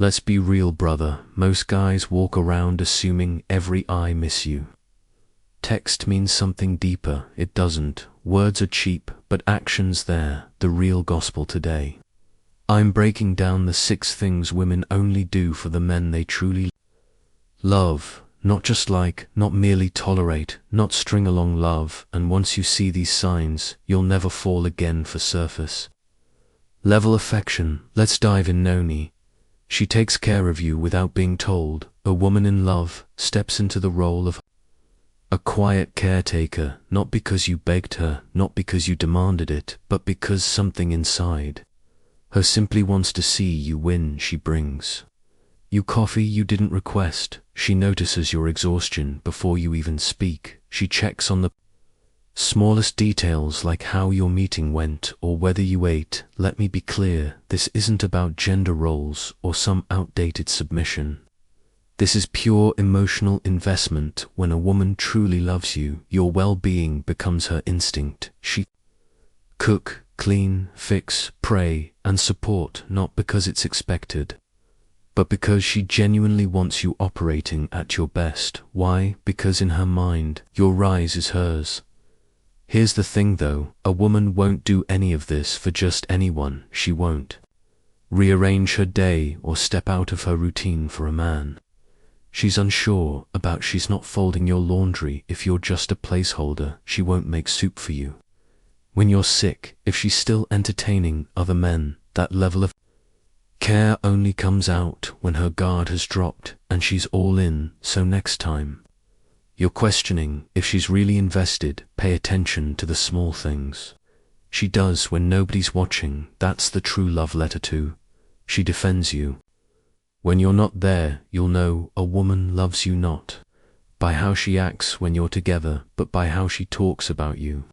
Let's be real, brother. Most guys walk around assuming every I miss you. Text means something deeper. It doesn't. Words are cheap, but action's there. The real gospel today. I'm breaking down the 6 things women only do for the men they truly love. Not just like, not merely tolerate, not string along love. And once you see these signs, you'll never fall again for surface level affection. Let's dive in. Noni. She takes care of you without being told. A woman in love steps into the role of a quiet caretaker, not because you begged her, not because you demanded it, but because something inside her simply wants to see you win. She brings you coffee you didn't request. She notices your exhaustion before you even speak. She checks on the smallest details, like how your meeting went or whether you ate. Let me be clear, this isn't about gender roles or some outdated submission. This is pure emotional investment. When a woman truly loves you, your well-being becomes her instinct. She cook, clean, fix, pray, and support, not because it's expected, but because she genuinely wants you operating at your best. Why? Because in her mind, your rise is hers. Here's the thing though, a woman won't do any of this for just anyone. She won't rearrange her day or step out of her routine for a man she's unsure about. She's not folding your laundry if you're just a placeholder. She won't make soup for you when you're sick if she's still entertaining other men. That level of care only comes out when her guard has dropped and she's all in. So next time you're questioning if she's really invested, pay attention to the small things she does when nobody's watching. That's the true love letter too. She defends you when you're not there. You'll know a woman loves you not by how she acts when you're together, but by how she talks about you.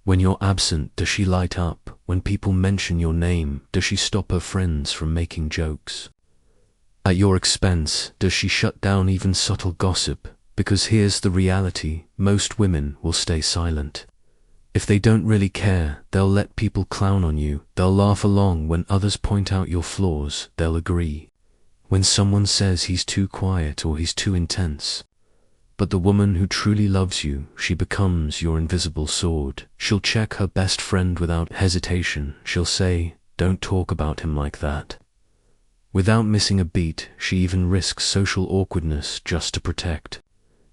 When you're absent, does she light up? When people mention your name, does she stop her friends from making jokes at your expense? Does she shut down even subtle gossip? Because here's the reality, most women will stay silent. If they don't really care, they'll let people clown on you. They'll laugh along when others point out your flaws. They'll agree when someone says he's too quiet or he's too intense. But the woman who truly loves you, she becomes your invisible sword. She'll check her best friend without hesitation. She'll say, "Don't talk about him like that." Without missing a beat. She even risks social awkwardness just to protect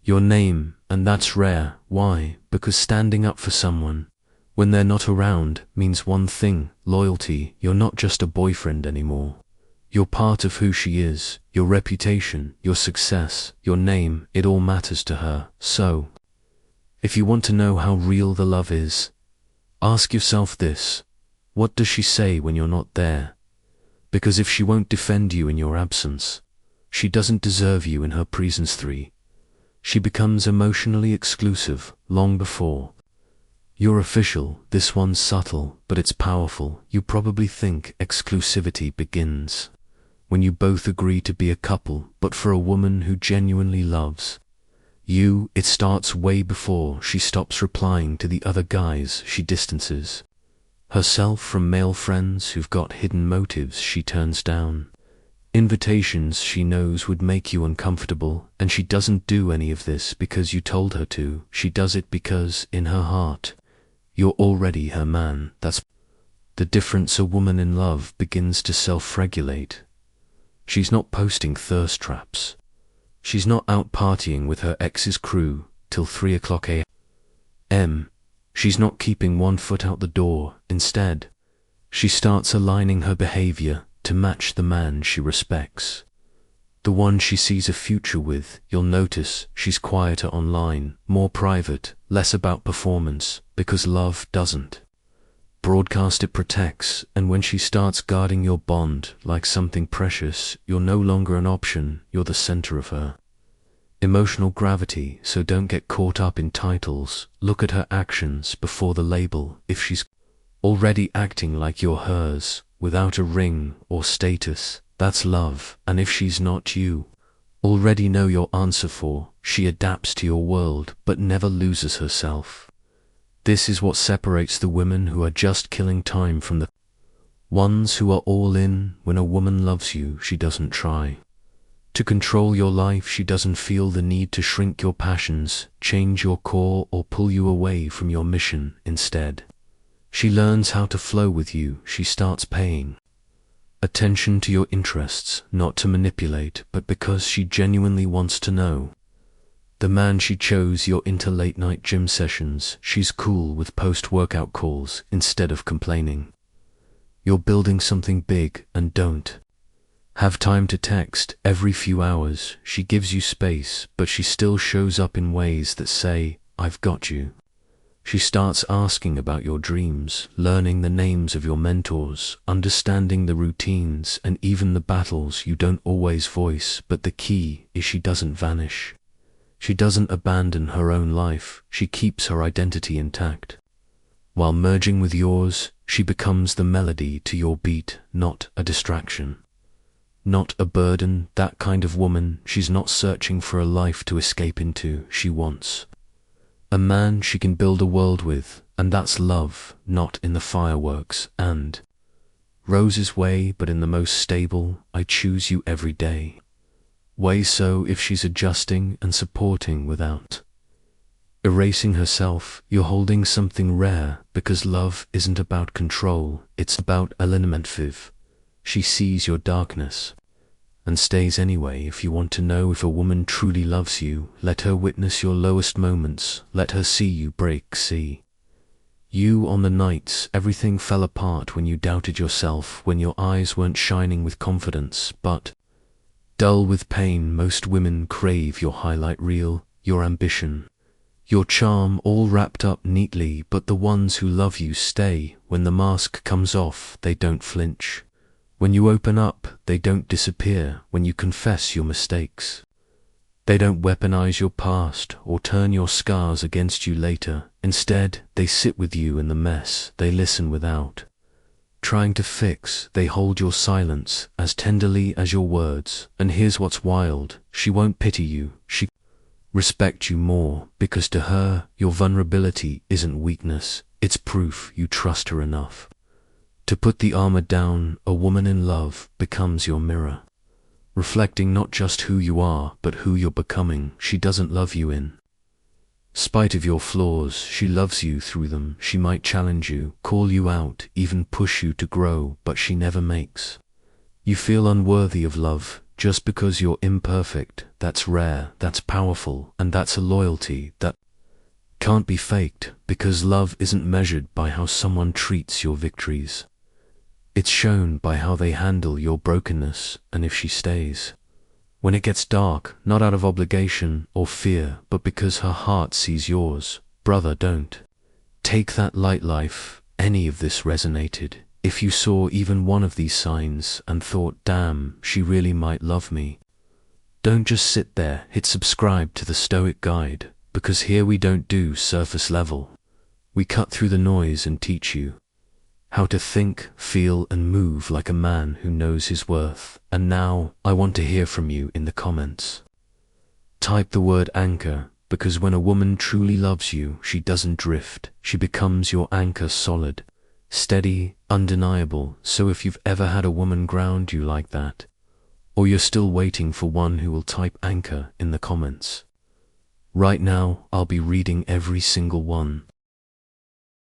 your name, and that's rare. Why? Because standing up for someone when they're not around means one thing: loyalty. You're not just a boyfriend anymore. You're part of who she is. Your reputation, your success, your name, it all matters to her. So, if you want to know how real the love is, ask yourself this: what does she say when you're not there? Because if she won't defend you in your absence, she doesn't deserve you in her presence. 3. She becomes emotionally exclusive long before you're official. This one's subtle, but it's powerful. You probably think exclusivity begins when you both agree to be a couple, but for a woman who genuinely loves you, it starts way before. She stops replying to the other guys. She distances herself from male friends who've got hidden motives. She turns down invitations she knows would make you uncomfortable, and she doesn't do any of this because you told her to. She does it because, in her heart, you're already her man. That's the difference. A woman in love begins to self-regulate. She's not posting thirst traps. She's not out partying with her ex's crew till 3 o'clock a.m. She's not keeping one foot out the door. Instead, she starts aligning her behavior to match the man she respects, the one she sees a future with. You'll notice she's quieter online, more private, less about performance, because love doesn't broadcast, it protects. And when she starts guarding your bond like something precious, you're no longer an option. You're the center of her emotional gravity. So don't get caught up in titles. Look at her actions before the label. If she's already acting like you're hers, without a ring or status, that's love. And if she's not, you already know your answer for. She adapts to your world, but never loses herself. This is what separates the women who are just killing time from the Ones who are all in. When a woman loves you, she doesn't try to control your life. She doesn't feel the need to shrink your passions, change your core, or pull you away from your mission. Instead, she learns how to flow with you. She starts paying attention to your interests, not to manipulate, but because she genuinely wants to know. The man she chose. You're into late night gym sessions. She's cool with post-workout calls instead of complaining. You're building something big and don't have time to text every few hours. She gives you space, but she still shows up in ways that say, "I've got you." She starts asking about your dreams, learning the names of your mentors, understanding the routines and even the battles you don't always voice. But the key is she doesn't vanish. She doesn't abandon her own life. She keeps her identity intact. While merging with yours, she becomes the melody to your beat, not a distraction, not a burden. That kind of woman. She's not searching for a life to escape into. She wants a man she can build a world with, and that's love, not in the fireworks and roses way, but in the most stable, I choose you every day way. So if she's adjusting and supporting without erasing herself, you're holding something rare, because love isn't about control, it's about alignment. She sees your darkness and stays anyway. If you want to know if a woman truly loves you, let her witness your lowest moments. Let her see you break. See you on the nights everything fell apart, when you doubted yourself, when your eyes weren't shining with confidence but dull with pain. Most women crave your highlight reel, your ambition, your charm, all wrapped up neatly. But the ones who love you stay. When the mask comes off, they don't flinch. When you open up, they don't disappear. When you confess your mistakes, they don't weaponize your past or turn your scars against you later. Instead, they sit with you in the mess. They listen without trying to fix. They hold your silence as tenderly as your words. And here's what's wild. She won't pity you. She respects you more, because to her, your vulnerability isn't weakness. It's proof you trust her enough to put the armor down. A woman in love becomes your mirror, reflecting not just who you are, but who you're becoming. She doesn't love you in spite of your flaws. She loves you through them. She might challenge you, call you out, even push you to grow, but she never makes you feel unworthy of love just because you're imperfect. That's rare, that's powerful, and that's a loyalty that can't be faked, because love isn't measured by how someone treats your victories. It's shown by how they handle your brokenness. And if she stays when it gets dark, not out of obligation or fear, but because her heart sees yours, brother, don't take that light. Life, any of this resonated. If you saw even one of these signs and thought, damn, she really might love me, don't just sit there. Hit subscribe to the Stoic Guide, because here we don't do surface level. We cut through the noise and teach you how to think, feel, and move like a man who knows his worth. And now, I want to hear from you in the comments. Type the word anchor, because when a woman truly loves you, she doesn't drift. She becomes your anchor, solid, steady, undeniable. So if you've ever had a woman ground you like that, or you're still waiting for one who will type anchor in the comments, right now, I'll be reading every single one.